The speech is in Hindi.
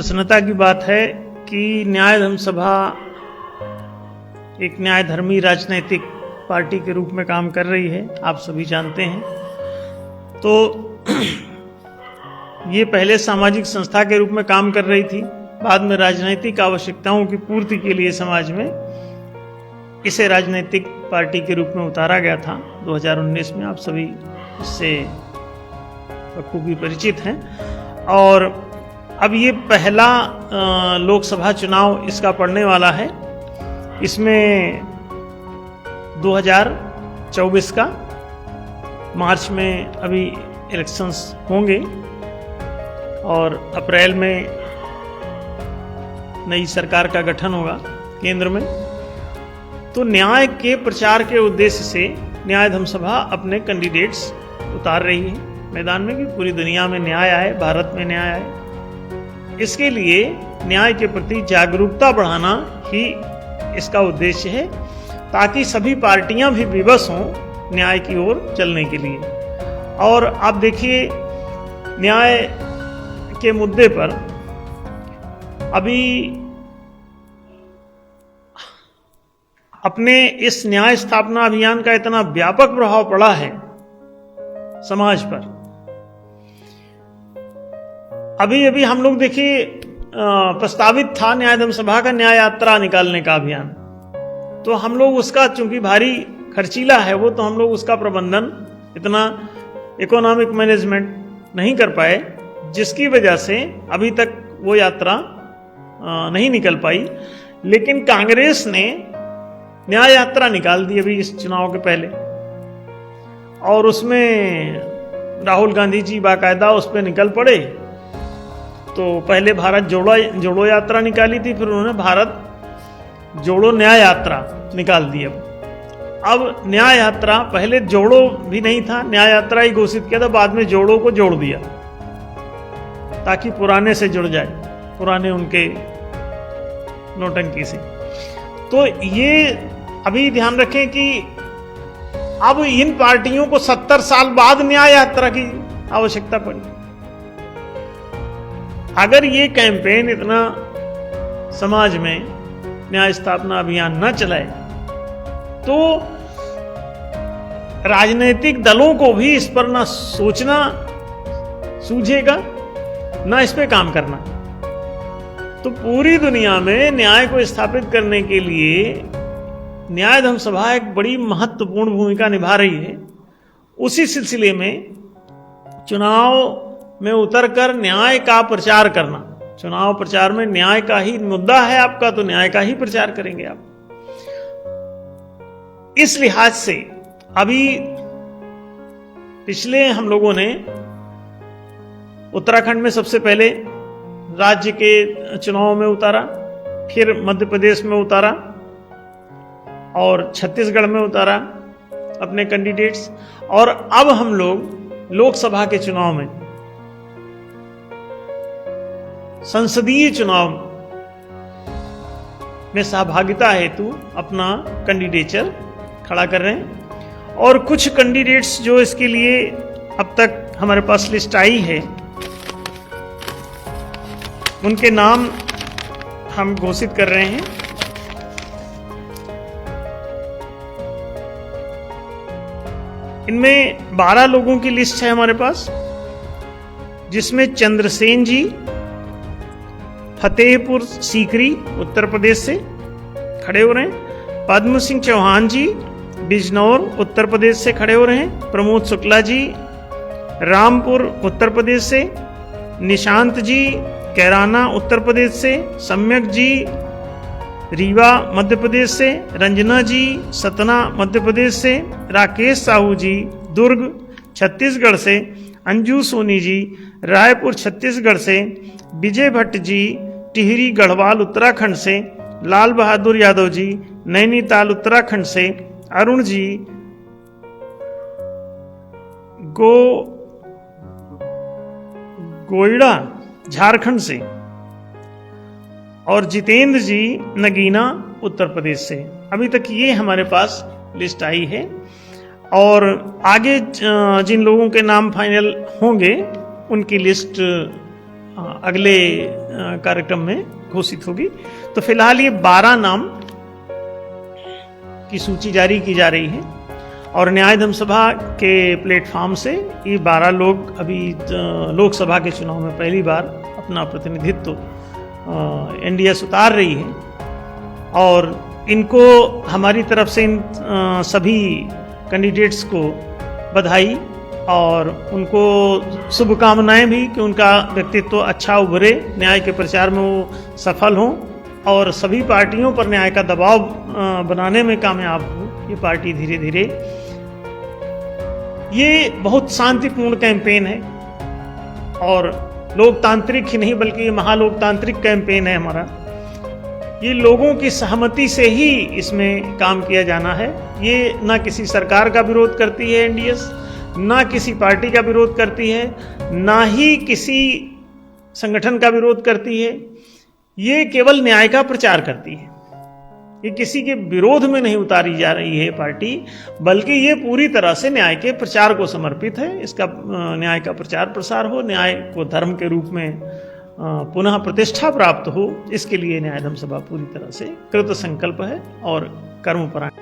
प्रसन्नता की बात है कि न्याय धर्म सभा एक न्यायधर्मी राजनीतिक पार्टी के रूप में काम कर रही है, आप सभी जानते हैं। तो ये पहले सामाजिक संस्था के रूप में काम कर रही थी, बाद में राजनीतिक आवश्यकताओं की पूर्ति के लिए समाज में इसे राजनीतिक पार्टी के रूप में उतारा गया था 2019 में। आप सभी इससे बखूबी परिचित हैं। और अब ये पहला लोकसभा चुनाव इसका पड़ने वाला है। इसमें 2024 का मार्च में अभी इलेक्शंस होंगे और अप्रैल में नई सरकार का गठन होगा केंद्र में। तो न्याय के प्रचार के उद्देश्य से न्याय धर्म सभा अपने कैंडिडेट्स उतार रही है मैदान में कि पूरी दुनिया में न्याय आए, भारत में न्याय आए। इसके लिए न्याय के प्रति जागरूकता बढ़ाना ही इसका उद्देश्य है, ताकि सभी पार्टियां भी विवश हों न्याय की ओर चलने के लिए। और आप देखिए, न्याय के मुद्दे पर अभी अपने इस न्याय स्थापना अभियान का इतना व्यापक प्रभाव पड़ा है समाज पर। अभी अभी हम लोग देखिए, प्रस्तावित था न्याय धर्म सभा का न्याय यात्रा निकालने का अभियान। तो हम लोग उसका, चूंकि भारी खर्चीला है वो, तो हम लोग उसका प्रबंधन इतना इकोनॉमिक मैनेजमेंट नहीं कर पाए, जिसकी वजह से अभी तक वो यात्रा नहीं निकल पाई। लेकिन कांग्रेस ने न्याय यात्रा निकाल दी अभी इस चुनाव के पहले, और उसमें राहुल गांधी जी बाकायदा उस पर निकल पड़े। तो पहले भारत जोड़ो यात्रा निकाली थी, फिर उन्होंने भारत जोड़ो न्याय यात्रा निकाल दी। अब न्याय यात्रा, पहले जोड़ो भी नहीं था, न्याय यात्रा ही घोषित किया था, बाद में जोड़ो को जोड़ दिया ताकि पुराने से जुड़ जाए, पुराने उनके नौटंकी से। तो ये अभी ध्यान रखें कि अब इन पार्टियों को 70 साल बाद न्याय यात्रा की आवश्यकता पड़ी। अगर ये कैंपेन इतना समाज में न्याय स्थापना अभियान न चलाए, तो राजनीतिक दलों को भी इस पर ना सोचना सूझेगा, ना इस पे काम करना। तो पूरी दुनिया में न्याय को स्थापित करने के लिए न्याय धर्म सभा एक बड़ी महत्वपूर्ण भूमिका निभा रही है। उसी सिलसिले में चुनाव में उतरकर न्याय का प्रचार करना, चुनाव प्रचार में न्याय का ही मुद्दा है आपका, तो न्याय का ही प्रचार करेंगे आप। इस लिहाज से अभी पिछले हम लोगों ने उत्तराखंड में सबसे पहले राज्य के चुनाव में उतारा, फिर मध्य प्रदेश में उतारा और छत्तीसगढ़ में उतारा अपने कैंडिडेट्स। और अब हम लोग लोकसभा के चुनाव में, संसदीय चुनाव में सहभागिता हेतु अपना कैंडिडेचर खड़ा कर रहे हैं। और कुछ कैंडिडेट्स जो इसके लिए अब तक हमारे पास लिस्ट आई है, उनके नाम हम घोषित कर रहे हैं। इनमें 12 लोगों की लिस्ट है हमारे पास, जिसमें चंद्रसेन जी फतेहपुर सीकरी उत्तर प्रदेश से खड़े हो रहे हैं। पद्म सिंह चौहान जी बिजनौर उत्तर प्रदेश से खड़े हो रहे हैं। प्रमोद शुक्ला जी रामपुर उत्तर प्रदेश से। निशांत जी कैराना उत्तर प्रदेश से। सम्यक जी रीवा मध्य प्रदेश से। रंजना जी सतना मध्य प्रदेश से। राकेश साहू जी दुर्ग छत्तीसगढ़ से। अंजू सोनी जी रायपुर छत्तीसगढ़ से। विजय भट्ट जी टिहरी गढ़वाल उत्तराखंड से। लाल बहादुर यादव जी नैनीताल उत्तराखंड से। अरुण जी गोइड़ा झारखंड से। और जितेंद्र जी नगीना उत्तर प्रदेश से। अभी तक ये हमारे पास लिस्ट आई है, और आगे जिन लोगों के नाम फाइनल होंगे उनकी लिस्ट अगले कार्यक्रम में घोषित होगी। तो फिलहाल ये 12 नाम की सूची जारी की जा रही है और न्याय धर्म सभा के प्लेटफॉर्म से ये 12 लोग अभी लोकसभा के चुनाव में पहली बार अपना प्रतिनिधित्व एनडीएस उतार रही है और इनको हमारी तरफ से इन सभी कैंडिडेट्स को बधाई और उनको शुभकामनाएं भी कि उनका व्यक्तित्व अच्छा उभरे, न्याय के प्रचार में वो सफल हों और सभी पार्टियों पर न्याय का दबाव बनाने में कामयाब हो ये पार्टी धीरे धीरे। ये बहुत शांतिपूर्ण कैंपेन है और लोकतांत्रिक ही नहीं बल्कि ये महालोकतांत्रिक कैंपेन है हमारा। ये लोगों की सहमति से ही इसमें काम किया जाना है। ये ना किसी सरकार का विरोध करती है एनडीएस, ना किसी पार्टी का विरोध करती है, ना ही किसी संगठन का विरोध करती है। ये केवल न्याय का प्रचार करती है। ये किसी के विरोध में नहीं उतारी जा रही है पार्टी, बल्कि ये पूरी तरह से न्याय के प्रचार को समर्पित है। इसका न्याय का प्रचार प्रसार हो, न्याय को धर्म के रूप में पुनः प्रतिष्ठा प्राप्त हो, इसके लिए न्याय धर्म सभा पूरी तरह से कृत संकल्प है और कर्मपरायण।